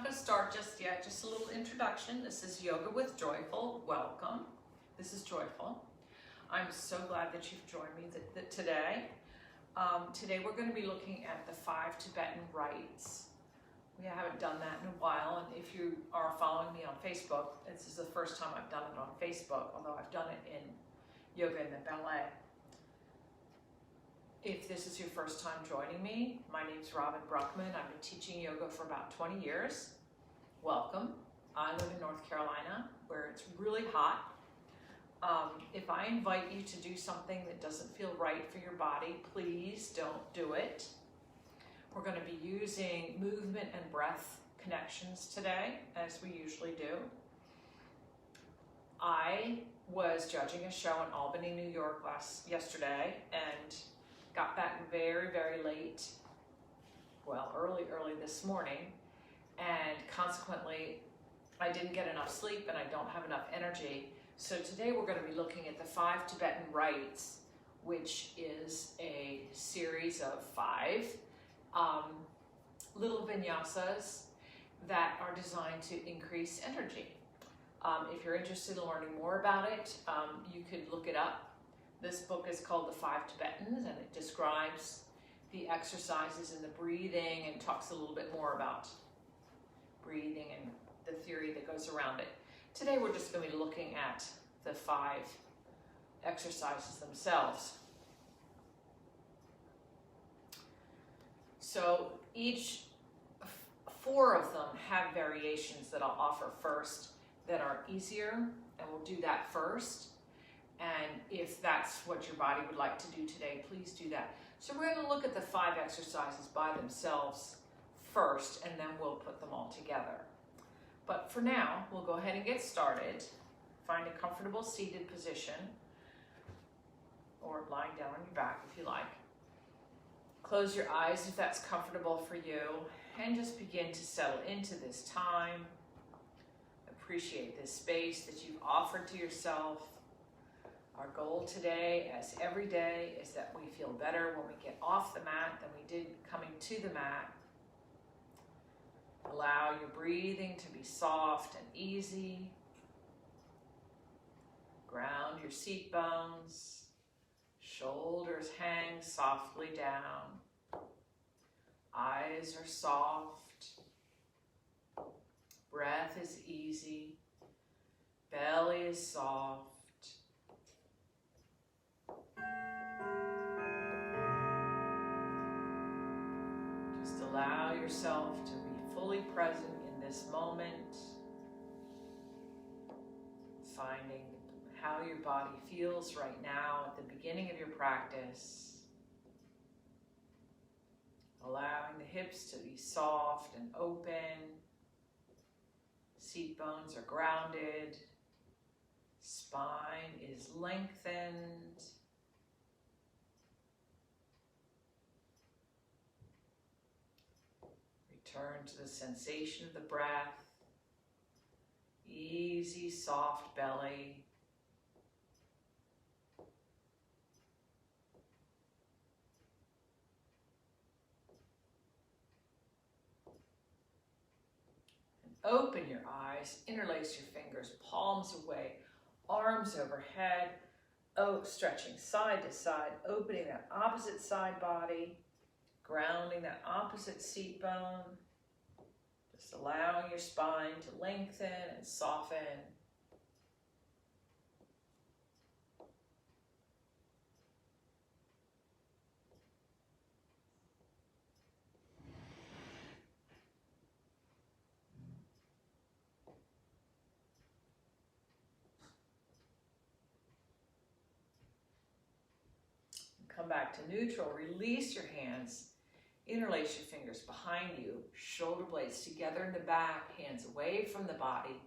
going to start just yet, just a little introduction. This is Yoga with Joyful. Welcome. This is Joyful. I'm so glad that you've joined me today. Today we're going to be looking at the 5 Tibetan Rites. We haven't done that in a while, and if you are following me on Facebook, this is the first time I've done it on Facebook, although I've done it in Yoga and the Ballet. If this is your first time joining me, my name's Robin Bruckman. I've been teaching yoga for about 20 years. Welcome. I live in North Carolina, where it's really hot. If I invite you to do something that doesn't feel right for your body, please don't do it. We're going to be using movement and breath connections today, as we usually do. I was judging a show in Albany, New York yesterday, and got back very, very late, well, early this morning, and consequently, I didn't get enough sleep and I don't have enough energy. So today we're going to be looking at the 5 Tibetan Rites, which is a series of 5 little vinyasas that are designed to increase energy. If you're interested in learning more about it, you could look it up. This book is called The 5 Tibetans, and it describes the exercises and the breathing and talks a little bit more about breathing and the theory that goes around it. Today we're just going to be looking at the 5 exercises themselves. So each 4 of them have variations that I'll offer first that are easier, and we'll do that first. And if that's what your body would like to do today, please do that. So we're going to look at the 5 exercises by themselves first, and then we'll put them all together. But for now, we'll go ahead and get started. Find a comfortable seated position, or lying down on your back if you like. Close your eyes if that's comfortable for you, and just begin to settle into this time. Appreciate this space that you've offered to yourself. Our goal today, as every day, is that we feel better when we get off the mat than we did coming to the mat. Allow your breathing to be soft and easy. Ground your seat bones. Shoulders hang softly down. Eyes are soft. Breath is easy. Belly is soft. Just allow yourself to be fully present in this moment, finding how your body feels right now at the beginning of your practice. Allowing the hips to be soft and open. Seat bones are grounded. Spine is lengthened. Return to the sensation of the breath. Easy, soft belly. Open your eyes, interlace your fingers, palms away, arms overhead, stretching side to side, opening that opposite side body, grounding that opposite seat bone, just allowing your spine to lengthen and soften. Come back to neutral. Release your hands. Interlace your fingers behind you. Shoulder blades together in the back. Hands away from the body.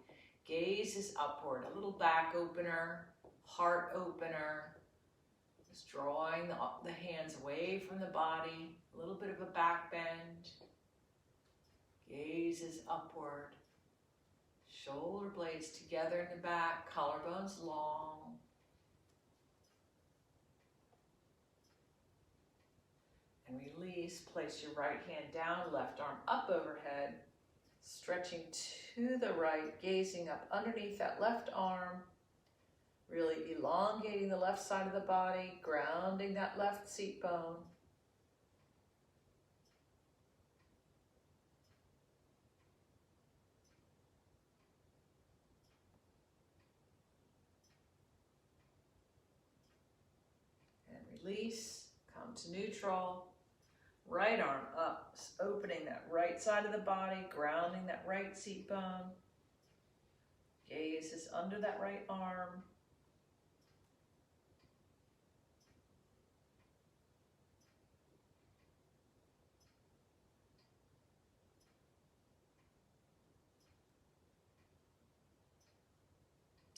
Gaze is upward. A little back opener. Heart opener. Just drawing the hands away from the body. A little bit of a back bend. Gaze is upward. Shoulder blades together in the back. Collarbones long. And release, place your right hand down, left arm up overhead, Stretching to the right, gazing up underneath that left arm, really elongating the left side of the body, grounding that left seat bone. And release, come to neutral. Right arm up, opening that right side of the body, grounding that right seat bone. Gaze is under that right arm.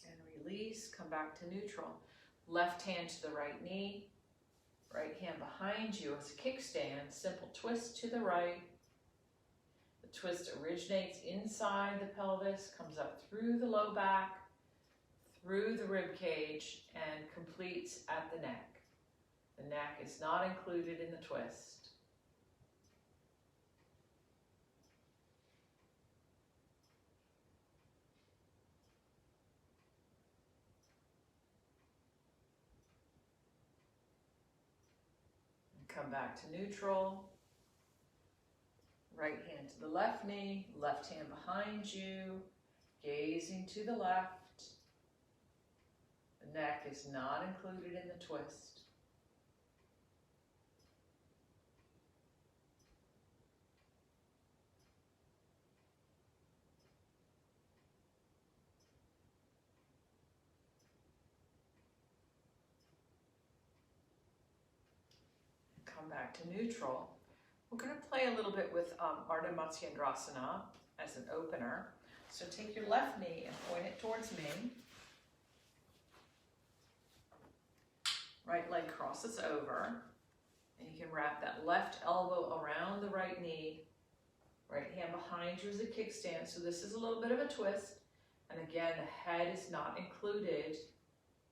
And release, come back to neutral. Left hand to the right knee. Right hand behind you as a kickstand, simple twist to the right. The twist originates inside the pelvis, comes up through the low back, through the rib cage, and completes at the neck. The neck is not included in the twist. Come back to neutral. Right hand to the left knee, left hand behind you, gazing to the left. The neck is not included in the twist. Come back to neutral. We're going to play a little bit with Ardha Matsyendrasana as an opener. So take your left knee and point it towards me. Right leg crosses over. And you can wrap that left elbow around the right knee. Right hand behind you as a kickstand. So this is a little bit of a twist. And again, the head is not included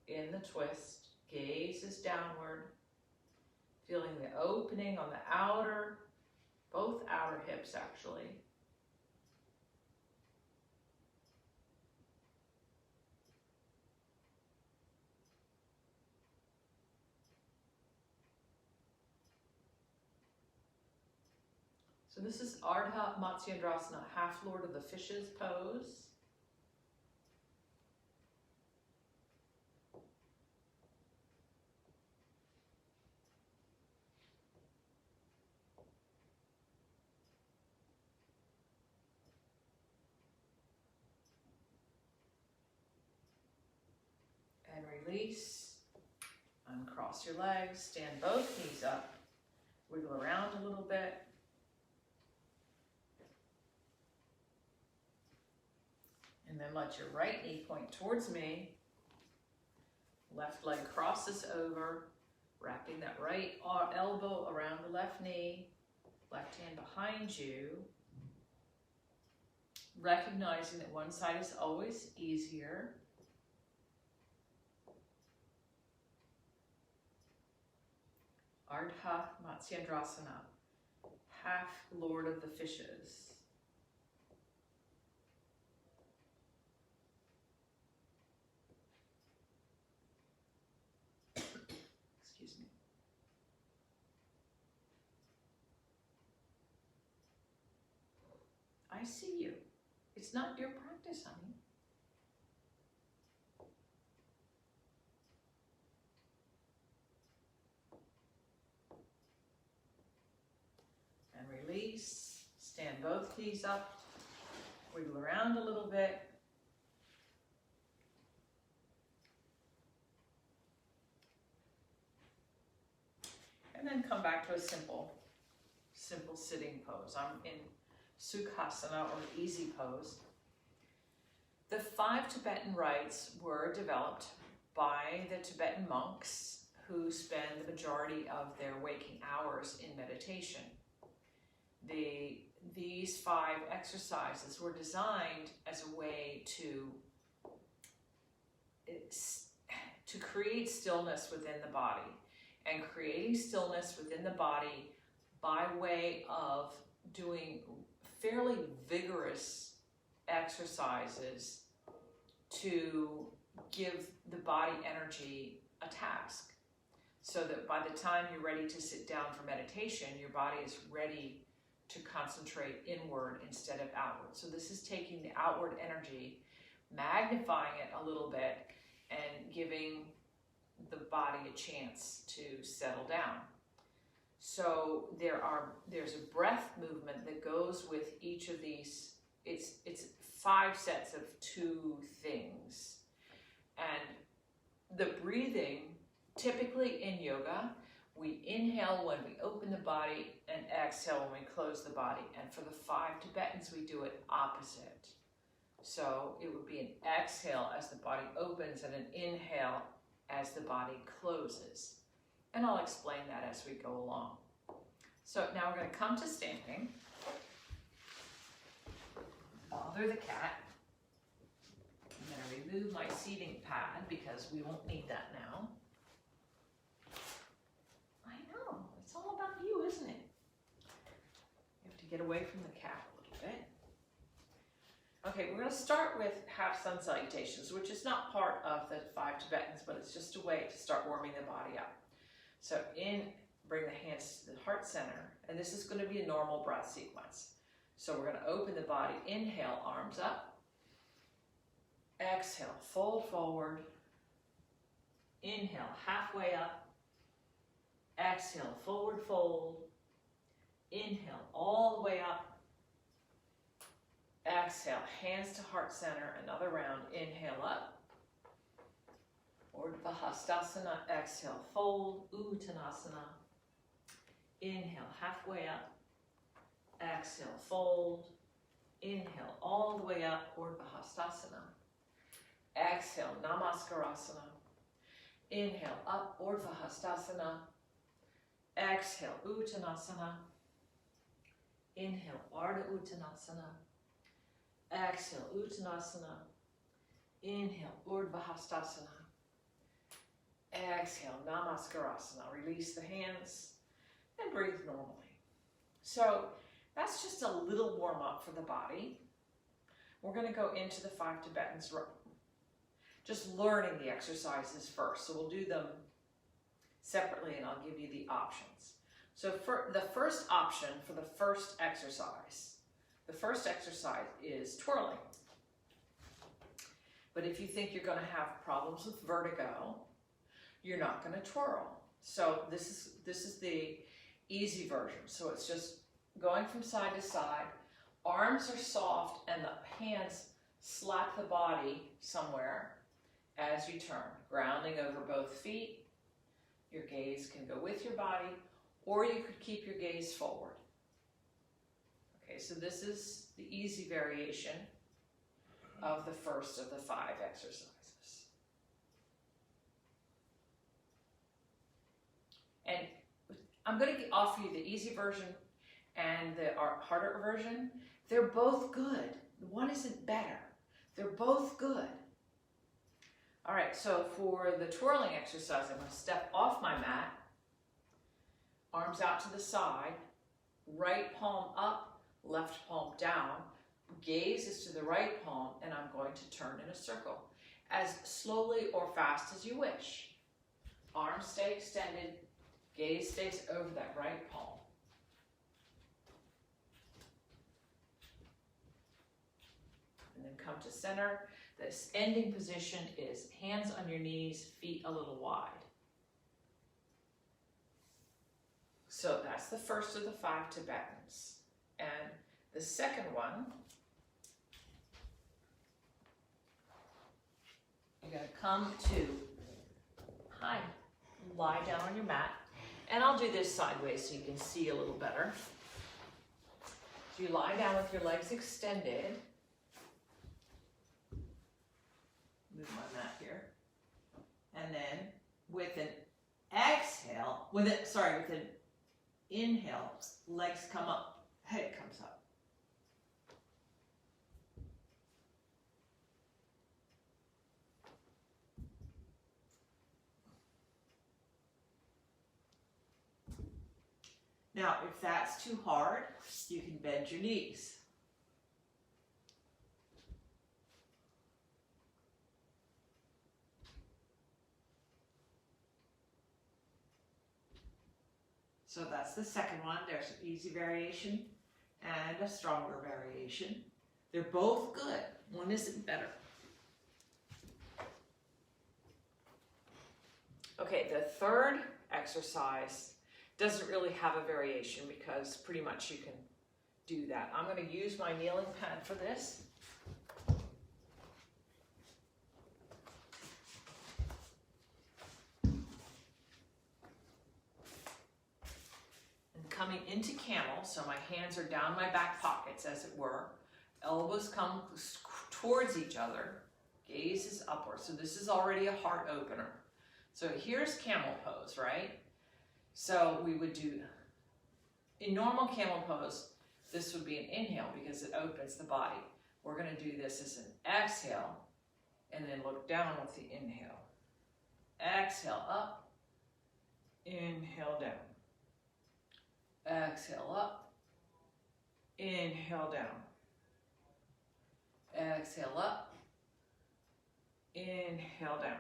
in the twist. Gaze is downward. Feeling the opening on the outer, both outer hips actually. So this is Ardha Matsyendrasana, half Lord of the Fishes pose. And release, uncross your legs, stand both knees up, wiggle around a little bit. And then let your right knee point towards me. Left leg crosses over, wrapping that right elbow around the left knee, left hand behind you. Recognizing that one side is always easier. Ardha Matsyendrasana, half Lord of the Fishes. Excuse me. I see you. It's not your practice, honey. And release. Stand both knees up. Wiggle around a little bit. And then come back to a simple sitting pose. I'm in Sukhasana or easy pose. The 5 Tibetan rites were developed by the Tibetan monks who spend the majority of their waking hours in meditation. These 5 exercises were designed as a way to create stillness within the body, and creating stillness within the body by way of doing fairly vigorous exercises to give the body energy a task, so that by the time you're ready to sit down for meditation, your body is ready to concentrate inward instead of outward. So this is taking the outward energy, magnifying it a little bit, and giving the body a chance to settle down. So there's a breath movement that goes with each of these. It's 5 sets of 2 things. And the breathing, typically in yoga, we inhale when we open the body and exhale when we close the body. And for the 5 Tibetans, we do it opposite. So it would be an exhale as the body opens and an inhale as the body closes. And I'll explain that as we go along. So now we're going to come to standing. Bother the cat. I'm going to remove my seating pad because we won't need that now. I know, it's all about you, isn't it? You have to get away from the cat a little bit. Okay, we're going to start with half sun salutations, which is not part of the 5 Tibetans, but it's just a way to start warming the body up. So bring the hands to the heart center, and this is going to be a normal breath sequence. So we're going to open the body, inhale, arms up. Exhale, fold forward. Inhale, halfway up. Exhale, forward fold. Inhale, all the way up. Exhale, hands to heart center, another round. Inhale up. Urdhva Hastasana, exhale, fold. Uttanasana. Inhale, halfway up. Exhale, fold. Inhale, all the way up, Urdhva Hastasana. Exhale, Namaskarasana. Inhale, up, Urdhva Hastasana. Exhale, Uttanasana. Inhale, Ardha Uttanasana. Exhale, Uttanasana. Inhale, Urdhva Hastasana. Exhale, Namaskarasana. Release the hands and breathe normally. So that's just a little warm up for the body. We're going to go into the 5 Tibetans, just learning the exercises first. So we'll do them separately and I'll give you the options. So for the first option for the first exercise is twirling. But if you think you're going to have problems with vertigo, you're not going to twirl. So this is the easy version. So it's just going from side to side. Arms are soft and the hands slap the body somewhere as you turn, grounding over both feet. Your gaze can go with your body, or you could keep your gaze forward. Okay, so this is the easy variation of the first of the 5 exercises. And I'm going to offer you the easy version and the harder version. They're both good. One isn't better. They're both good. All right, so for the twirling exercise, I'm going to step off my mat, arms out to the side, right palm up, left palm down, gaze is to the right palm, and I'm going to turn in a circle, as slowly or fast as you wish. Arms stay extended, gaze stays over that right palm. And then come to center. This ending position is hands on your knees, feet a little wide. So that's the first of the 5 Tibetans. And the second one, you're going to come to, lie down on your mat. And I'll do this sideways so you can see a little better. So you lie down with your legs extended. Move my mat here. And then with an exhale, with an inhale, legs come up, head comes up. Now, if that's too hard, you can bend your knees. So that's the second one. There's an easy variation and a stronger variation. They're both good. One isn't better. Okay, the third exercise doesn't really have a variation because pretty much you can do that. I'm going to use my kneeling pad for this. And coming into camel, so my hands are down my back pockets as it were. Elbows come towards each other. Gaze is upward. So this is already a heart opener. So here's camel pose, right? So we would do, in normal camel pose, this would be an inhale because it opens the body. We're going to do this as an exhale and then look down with the inhale. Exhale up, inhale down. Exhale up, inhale down. Exhale up, inhale down.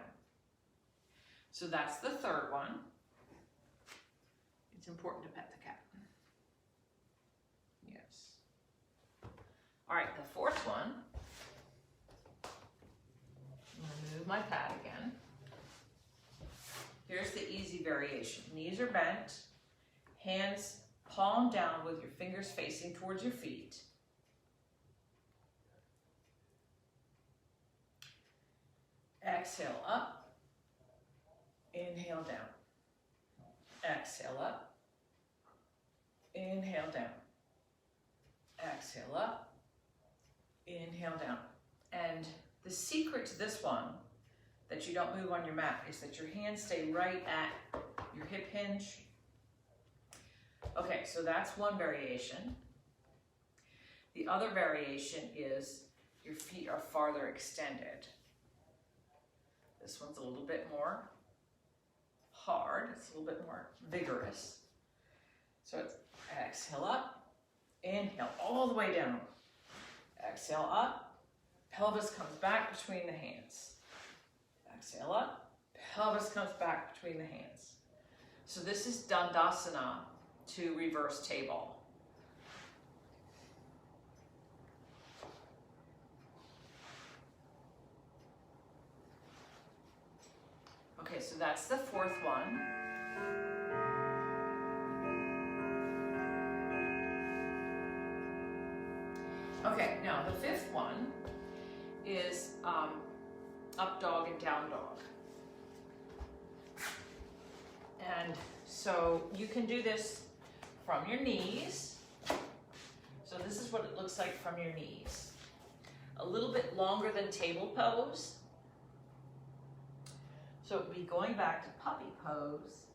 So that's the third one. It's important to pet the cat. Yes. All right, the fourth one. I'm going to move my pad again. Here's the easy variation. Knees are bent, hands palm down with your fingers facing towards your feet. Exhale up, inhale down. Exhale up, inhale down. Exhale up, inhale down. And the secret to this one, that you don't move on your mat, is that your hands stay right at your hip hinge. Okay, so that's one variation. The other variation is your feet are farther extended. This one's a little bit more hard. It's a little bit more vigorous. So it's exhale up, inhale all the way down. Exhale up, pelvis comes back between the hands. Exhale up, pelvis comes back between the hands. So this is Dandasana to reverse table. Okay, so that's the fourth one. Okay, now the fifth one is up dog and down dog. And so you can do this from your knees. So this is what it looks like from your knees. A little bit longer than table pose. So it would be going back to puppy pose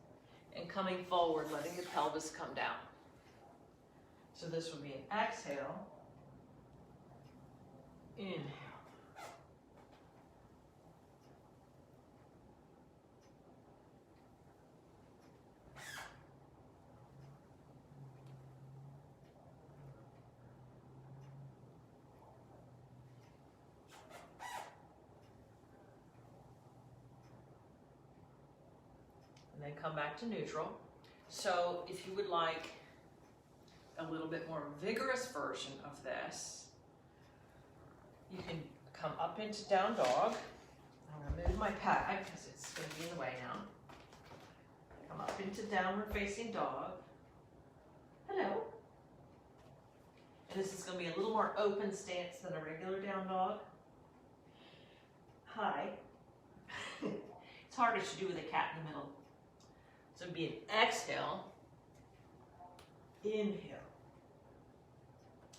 and coming forward, letting the pelvis come down. So this would be an exhale, inhale. And then come back to neutral. So if you would like a little bit more vigorous version of this, you can come up into down dog. I'm going to move my pad because it's going to be in the way now. Come up into downward facing dog. Hello. And this is going to be a little more open stance than a regular down dog. Hi. It's harder to do with a cat in the middle. So it'd be an exhale, inhale,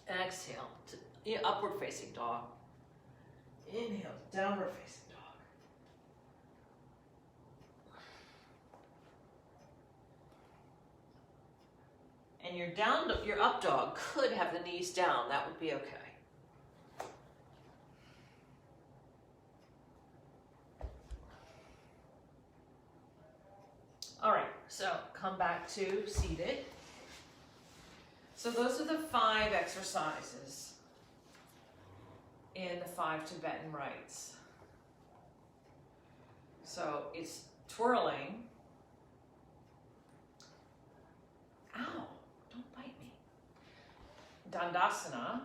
exhale to upward facing dog, inhale to downward facing dog. And your up dog could have the knees down. That would be okay. All right, so come back to seated. So those are the 5 exercises in the 5 Tibetan rites. So it's twirling, Dandasana,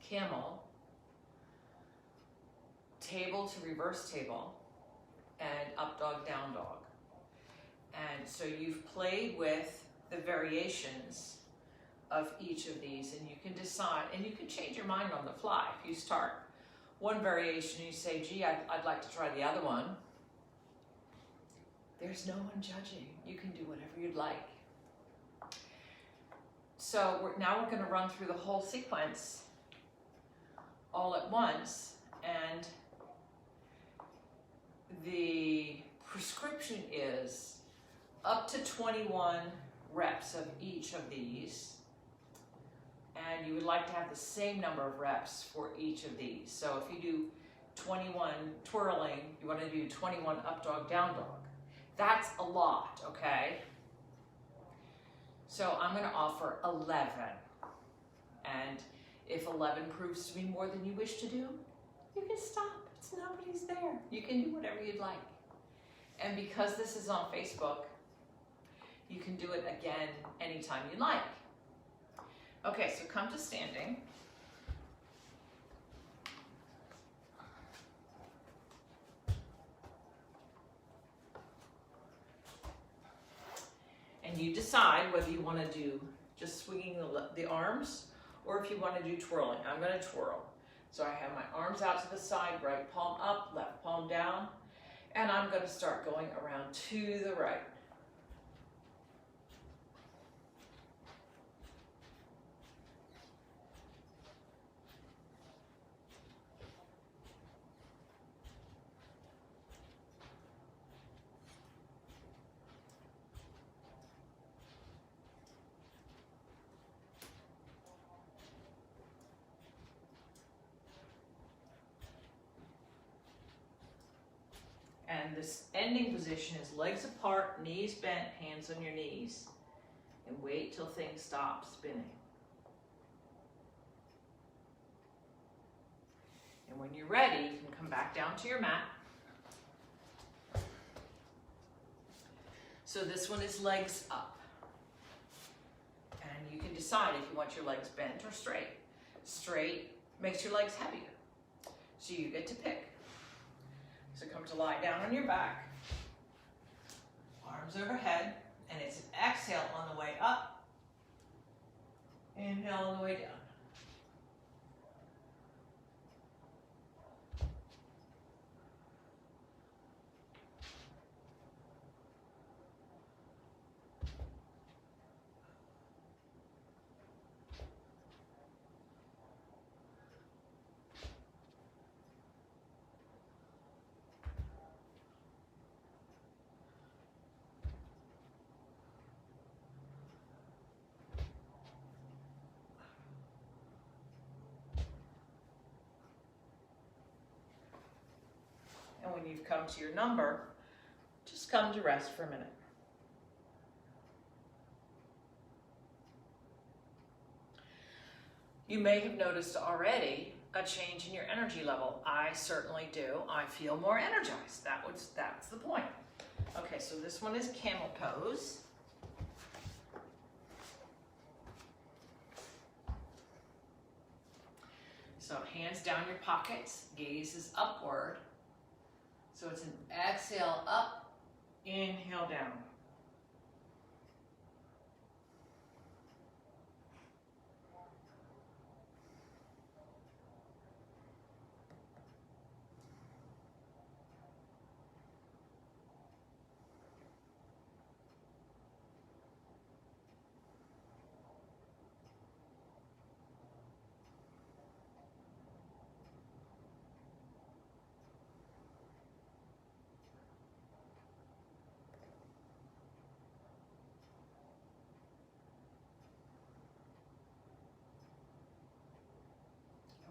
camel, table to reverse table, and up dog, down dog. And so you've played with the variations of each of these, and you can decide, and you can change your mind on the fly. If you start one variation, you say, gee, I'd like to try the other one. There's no one judging. You can do whatever you'd like. So now we're going to run through the whole sequence all at once, and the prescription is up to 21 reps of each of these, and you would like to have the same number of reps for each of these. So if you do 21 twirling, you want to do 21 up dog, down dog. That's a lot, okay? So I'm going to offer 11. And if 11 proves to be more than you wish to do, you can stop. It's nobody's there. You can do whatever you'd like. And because this is on Facebook, you can do it again anytime you like. Okay, so come to standing. And you decide whether you want to do just swinging the arms or if you want to do twirling. I'm going to twirl. So I have my arms out to the side, right palm up, left palm down, and I'm going to start going around to the right. And this ending position is legs apart, knees bent, hands on your knees. And wait till things stop spinning. And when you're ready, you can come back down to your mat. So this one is legs up. And you can decide if you want your legs bent or straight. Straight makes your legs heavier. So you get to pick. So come to lie down on your back, arms overhead, and it's an exhale on the way up, inhale on the way down. And when you've come to your number, just come to rest for a minute. You may have noticed already a change in your energy level. I certainly do. I feel more energized. That's the point. Okay, so this one is camel pose. So hands down your pockets, gaze is upward. So it's an exhale up, inhale down.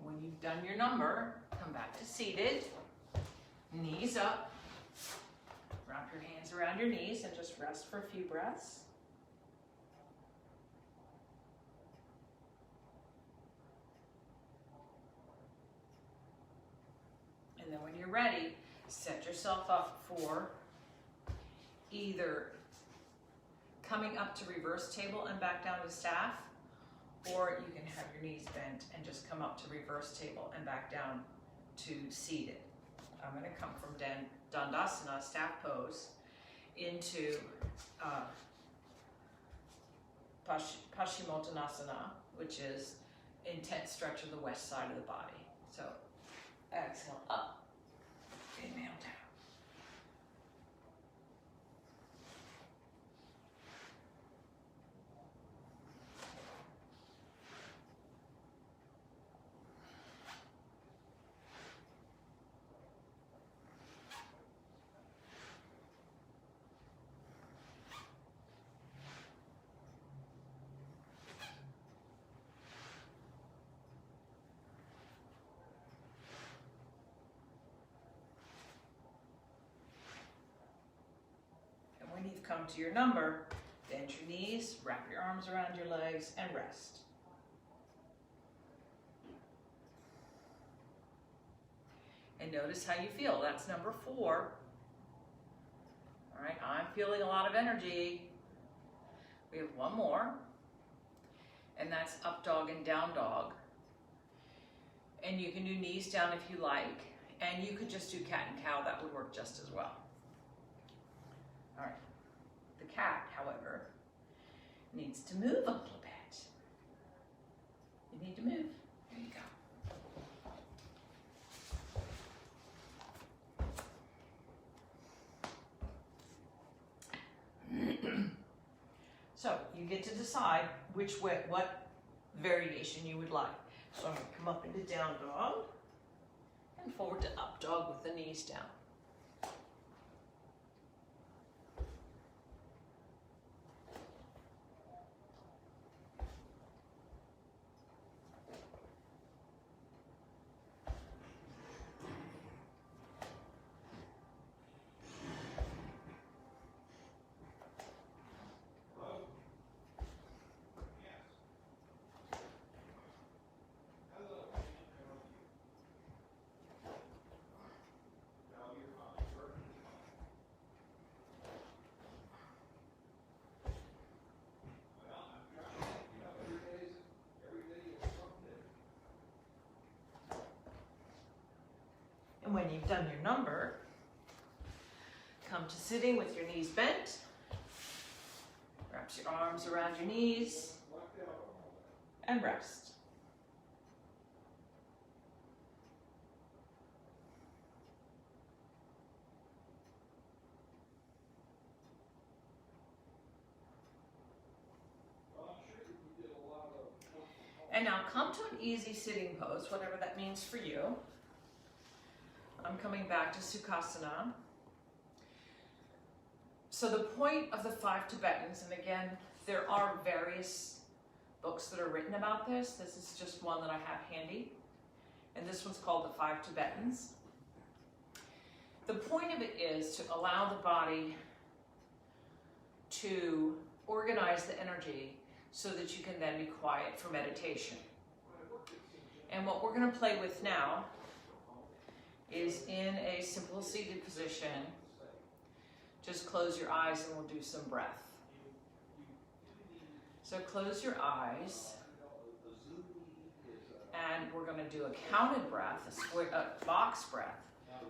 When you've done your number, come back to seated, knees up, wrap your hands around your knees and just rest for a few breaths. And then when you're ready, set yourself up for either coming up to reverse table and back down to staff, or you can have your knees bent and just come up to reverse table and back down to seated. I'm going to come from Dandasana, staff pose, into Paschimottanasana, which is intense stretch of the west side of the body. So exhale up, inhale down. When you've come to your number, bend your knees, wrap your arms around your legs, and rest. And notice how you feel. That's number 4. All right, I'm feeling a lot of energy. We have one more, and that's up dog and down dog. And you can do knees down if you like, and you could just do cat and cow. That would work just as well. All right. The cat, however, needs to move a little bit. You need to move. There you go. So you get to decide what variation you would like. So I'm going to come up into down dog and forward to up dog with the knees down. And when you've done your number, come to sitting with your knees bent. Wrap your arms around your knees and rest. And now come to an easy sitting pose, whatever that means for you. I'm coming back to Sukhasana. So the point of the 5 Tibetans, and again, there are various books that are written about this. This is just one that I have handy. And this one's called the 5 Tibetans. The point of it is to allow the body to organize the energy so that you can then be quiet for meditation. And what we're going to play with now is in a simple seated position. Just close your eyes and we'll do some breath. So close your eyes and we're going to do a counted breath, a box breath.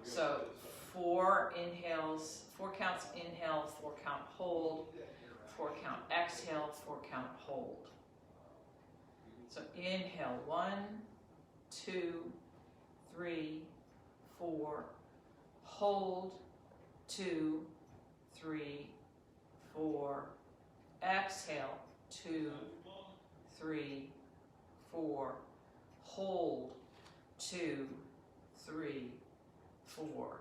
So 4 inhales, 4 counts inhale, 4 count hold, 4 count exhale, 4 count hold. So inhale, 1, 2, 3, 4, hold, 2, 3, 4, exhale, 2, 3, 4, hold, 2, 3, 4,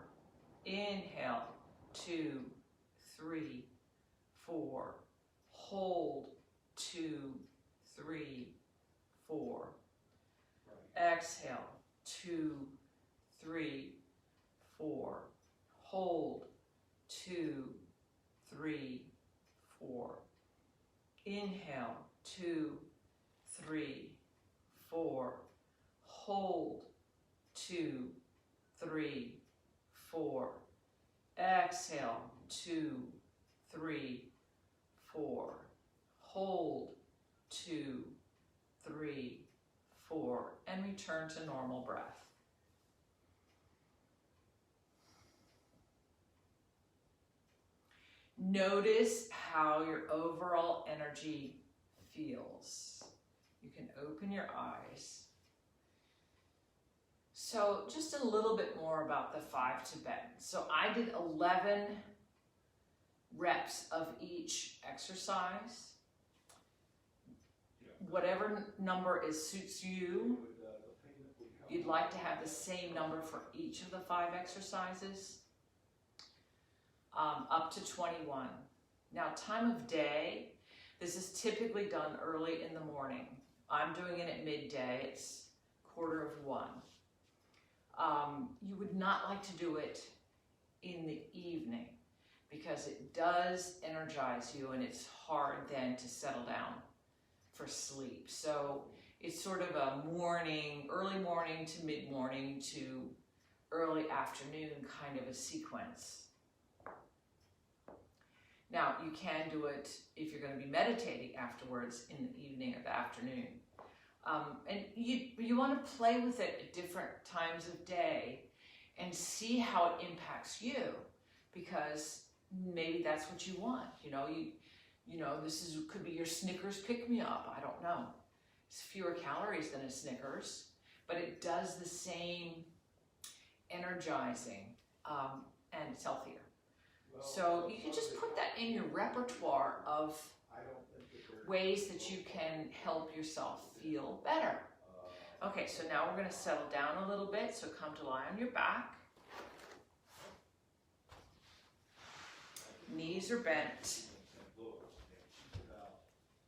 inhale, 2, 3, 4, hold, 2, 3, 4, exhale, 2, 3, 4, hold, 2, 3, 4, inhale, 2, 3, 4, hold, 2, 3, 4, exhale, 2, 3, 4, hold, 2, 3, 4, and return to normal breath. Notice how your overall energy feels. You can open your eyes. So just a little bit more about the 5 Tibetans. So I did 11 reps of each exercise. Whatever number suits you, you'd like to have the same number for each of the 5 exercises. Up to 21. Now, time of day, this is typically done early in the morning. I'm doing it at midday. It's 1:45. You would not like to do it in the evening because it does energize you and it's hard then to settle down for sleep. So it's sort of a morning, early morning to mid-morning to early afternoon kind of a sequence. Now, you can do it if you're going to be meditating afterwards in the evening or the afternoon. And you want to play with it at different times of day and see how it impacts you, because maybe that's what you want. You know, this could be your Snickers pick-me-up. I don't know. It's fewer calories than a Snickers, but it does the same energizing, and it's healthier. So you can just put that in your repertoire of ways that you can help yourself feel better. Okay, so now we're going to settle down a little bit. So come to lie on your back. Knees are bent.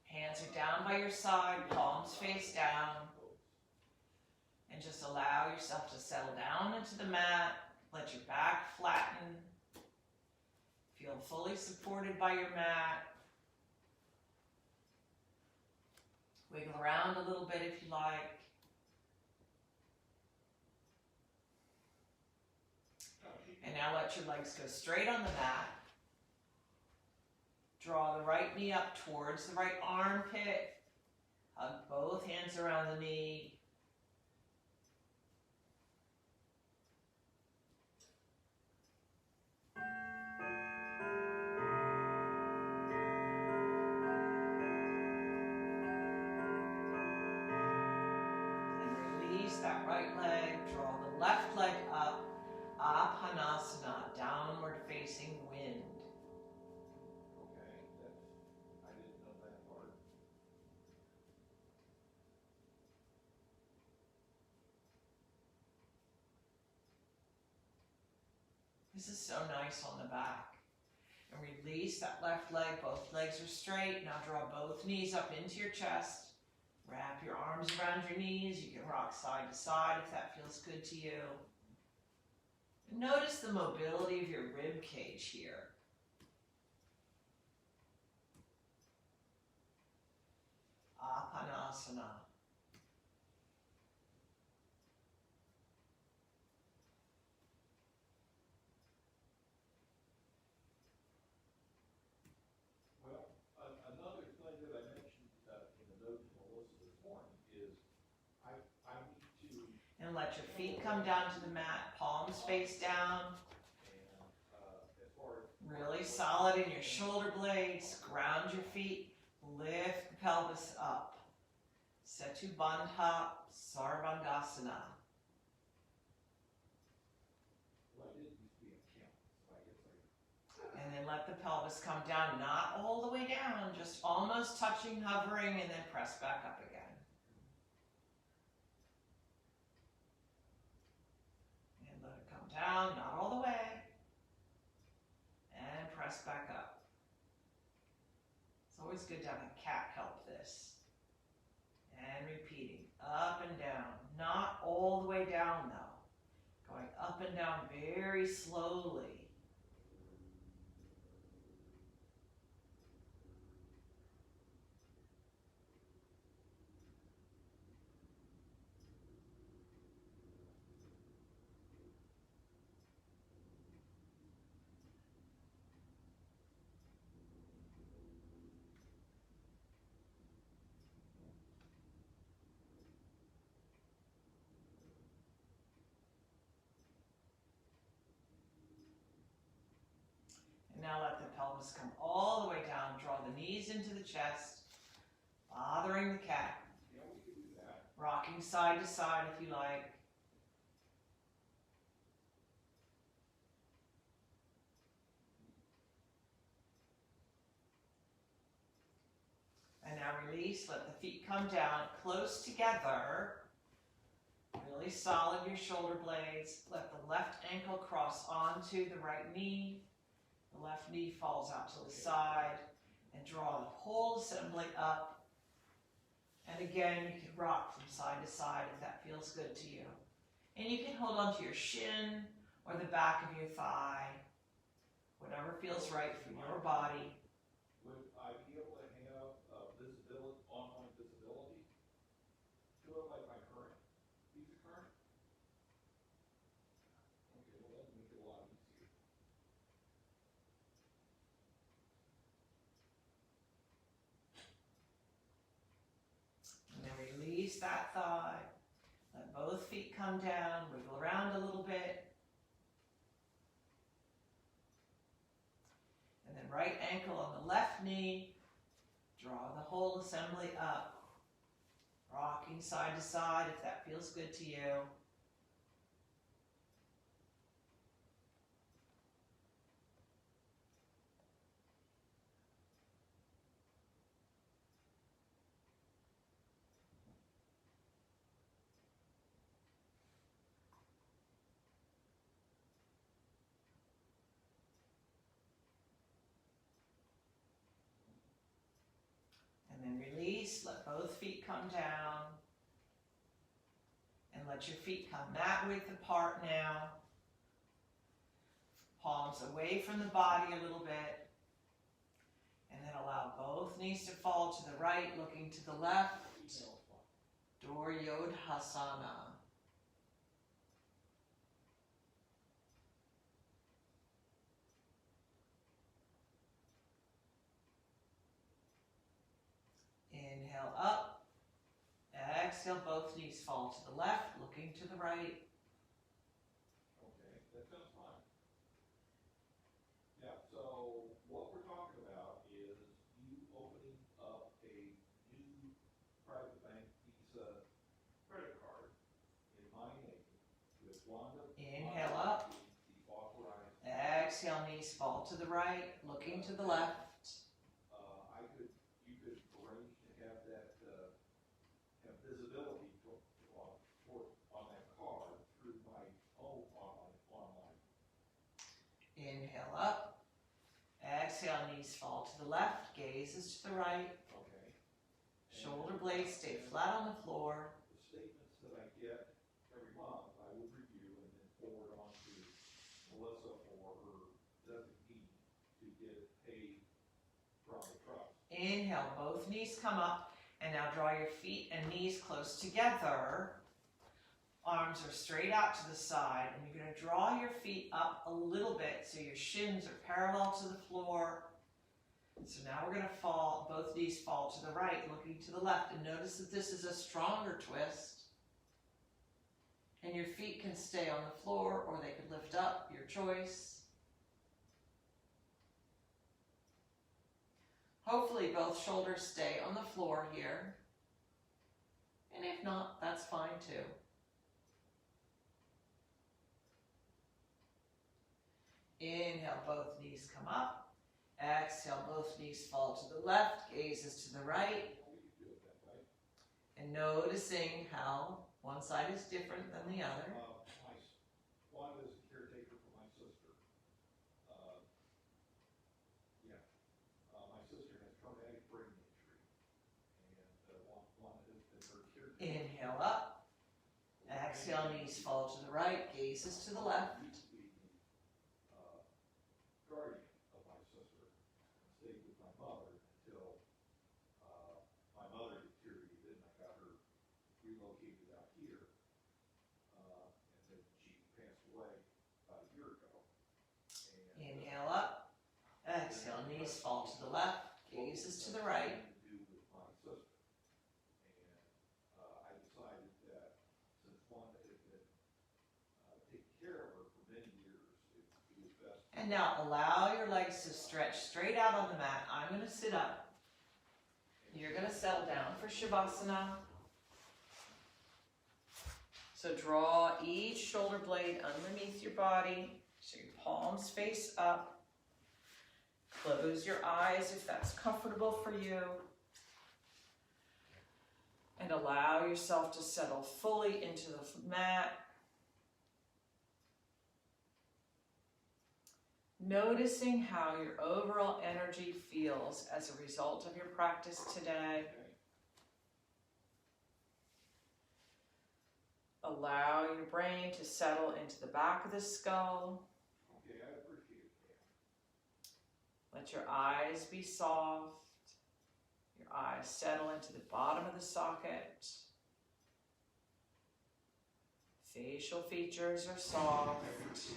Hands are down by your side, palms face down. And just allow yourself to settle down into the mat. Let your back flatten. Feel fully supported by your mat. Wiggle around a little bit if you like. And now let your legs go straight on the mat. Draw the right knee up towards the right armpit. Hug both hands around the knee. That right leg, draw the left leg up, Apanasana, downward facing wind. Okay, I didn't know that part. This is so nice on the back. And release that left leg, both legs are straight. Now draw both knees up into your chest. Wrap your arms around your knees. You can rock side to side if that feels good to you. And notice the mobility of your rib cage here. Apanasana. Another thing that I mentioned in the note to Melissa this morning is I need to... And let your feet come down to the mat, palms face down. And as far as... Really solid in your shoulder blades. Ground your feet. Lift the pelvis up. Setu Bandha Sarvangasana. Well, I didn't used to be a count, so I guess And then let the pelvis come down, not all the way down, just almost touching, hovering, and then press back up again. And let it come down, not all the way. And press back up. It's always good to have a cat help this. And repeating, up and down. Not all the way down though. Going up and down very slowly. Palms come all the way down. Draw the knees into the chest, bothering the cat. Yeah, we can do that. Rocking side to side if you like. And now release, let the feet come down close together. Really solid your shoulder blades. Let the left ankle cross onto the right knee. The left knee falls out to the side. And draw the whole assembly up. And again, you can rock from side to side if that feels good to you. And you can hold onto your shin or the back of your thigh. Whatever feels right for your body. Would I be able to have visibility, online visibility to it like my current Visa card? Okay, well that'd make it a lot easier. And then release that thigh. Let both feet come down. Wiggle around a little bit. And then right ankle on the left knee. Draw the whole assembly up. Rocking side to side if that feels good to you. And then release, let both feet come down. And let your feet come mat width apart now. Palms away from the body a little bit. And then allow both knees to fall to the right, looking to the left. Duryodhasana. Inhale up. Exhale, both knees fall to the left, looking to the right. Okay, that sounds fine. Yeah, so what we're talking about is you opening up a new private bank Visa credit card in my name with Wanda. Inhale up. The authorized. Exhale, knees fall to the right, looking to the left. You could arrange to have that, have visibility on that card through my own online. Inhale up. Exhale, knees fall to the left, gazes to the right. Okay. Shoulder blades stay flat on the floor. The statements that I get every month, I would review and then forward on to Melissa for her designee to get it paid from the trust. Inhale, both knees come up, and now draw your feet and knees close together. Arms are straight out to the side, and you're going to draw your feet up a little bit so your shins are parallel to the floor. So now we're going to fall, both knees fall to the right, looking to the left, and notice that this is a stronger twist. And your feet can stay on the floor, or they could lift up, your choice. Hopefully both shoulders stay on the floor here. And if not, that's fine too. Inhale, both knees come up. Exhale, both knees fall to the left, gazes to the right. And noticing how one side is different than the other. One is a caretaker for my sister. My sister has traumatic brain injury, and one has been her caretaker. Inhale up. Exhale, knees fall to the right, gazes to the left. Guardian of my sister and stayed with my mother until my mother deteriorated and I got her relocated out here. And then she passed away about a year ago. And, Inhale up. Exhale, knees fall to the left, gazes to the right. To do with my sister. And I decided that since Wanda had been taking care of her for many years, it was best. And now allow your legs to stretch straight out on the mat. I'm going to sit up. You're going to settle down for Shavasana. So draw each shoulder blade underneath your body, so your palms face up. Close your eyes if that's comfortable for you. And allow yourself to settle fully into the mat. Noticing how your overall energy feels as a result of your practice today. Allow your brain to settle into the back of the skull. Okay, I appreciate that. Let your eyes be soft. Your eyes settle into the bottom of the socket. Facial features are soft. Okay.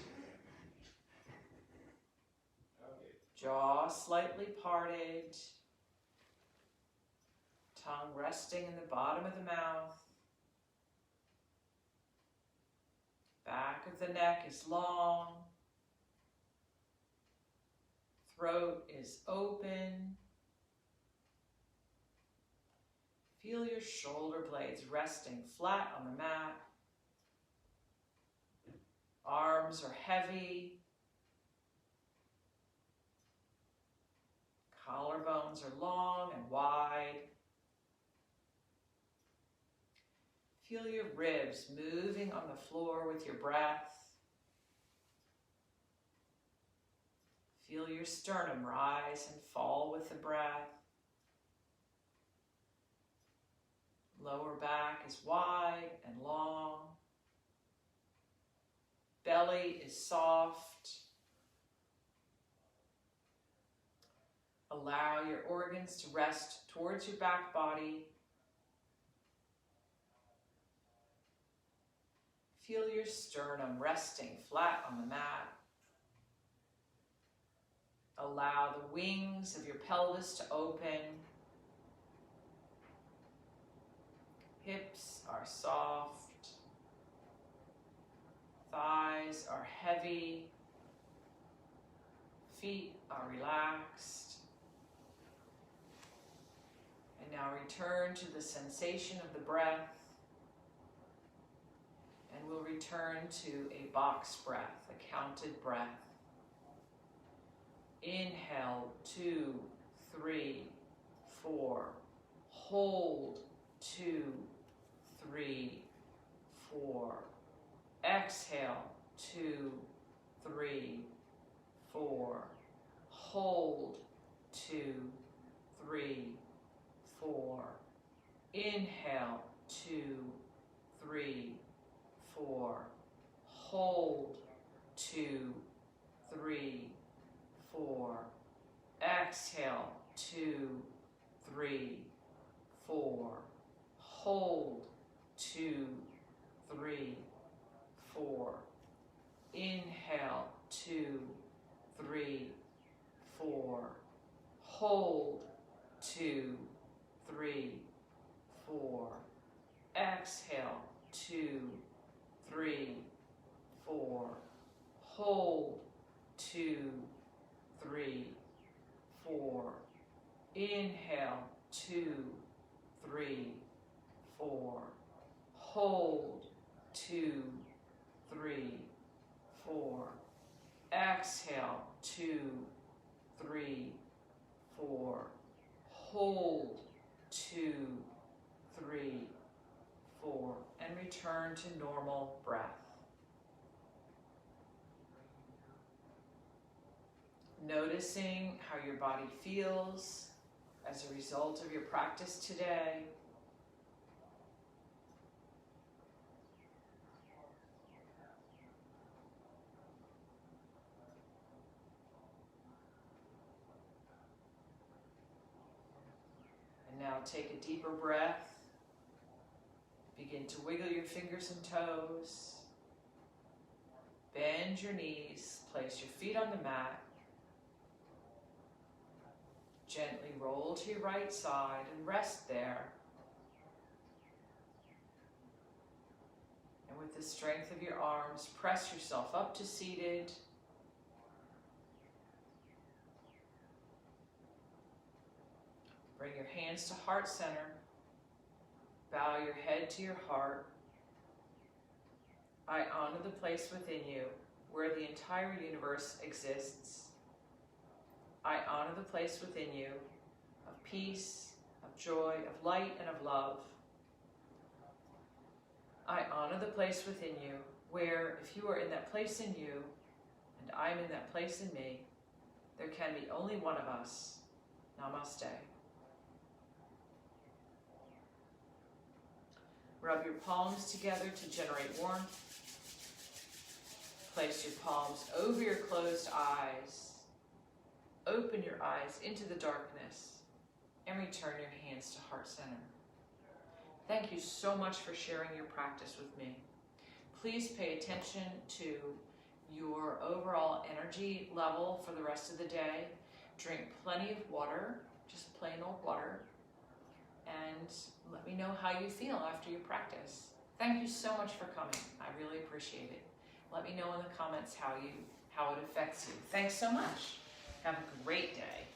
Jaw slightly parted. Tongue resting in the bottom of the mouth. Back of the neck is long. Throat is open. Feel your shoulder blades resting flat on the mat. Arms are heavy. Collarbones are long and wide. Feel your ribs moving on the floor with your breath. Feel your sternum rise and fall with the breath. Lower back is wide and long. Belly is soft. Allow your organs to rest towards your back body. Feel your sternum resting flat on the mat. Allow the wings of your pelvis to open. Hips are soft. Thighs are heavy. Feet are relaxed. And now return to the sensation of the breath. And we'll return to a box breath, a counted breath. Inhale, 2, 3, 4. Hold, 2, 3, 4. Exhale, 2, 3, 4. Hold, 2, 3, 4. Inhale, 2, 3, 4. Hold, 2, 3, 4. Exhale, 2, 3, 4. Hold, 2, 3, 4. Inhale, 2, 3, 4. Hold, 2, 3, 4. Exhale, 2, 3, 4. Hold, 2, 3, 4. Inhale, 2, 3, 4. Hold, 2, 3, 4. Exhale, 2, 3, 4. Hold, 2, 3, 4. And return to normal breath. Noticing how your body feels as a result of your practice today. And now take a deeper breath. Begin to wiggle your fingers and toes. Bend your knees. Place your feet on the mat. Gently roll to your right side and rest there. And with the strength of your arms, press yourself up to seated. Bring your hands to heart center. Bow your head to your heart. I honor the place within you where the entire universe exists. I honor the place within you of peace, of joy, of light, and of love. I honor the place within you where, if you are in that place in you, and I am in that place in me, there can be only one of us. Namaste. Rub your palms together to generate warmth. Place your palms over your closed eyes. Open your eyes into the darkness and return your hands to heart center. Thank you so much for sharing your practice with me. Please pay attention to your overall energy level for the rest of the day. Drink plenty of water, just plain old water, and let me know how you feel after you practice. Thank you so much for coming. I really appreciate it. Let me know in the comments how it affects you. Thanks so much. Have a great day.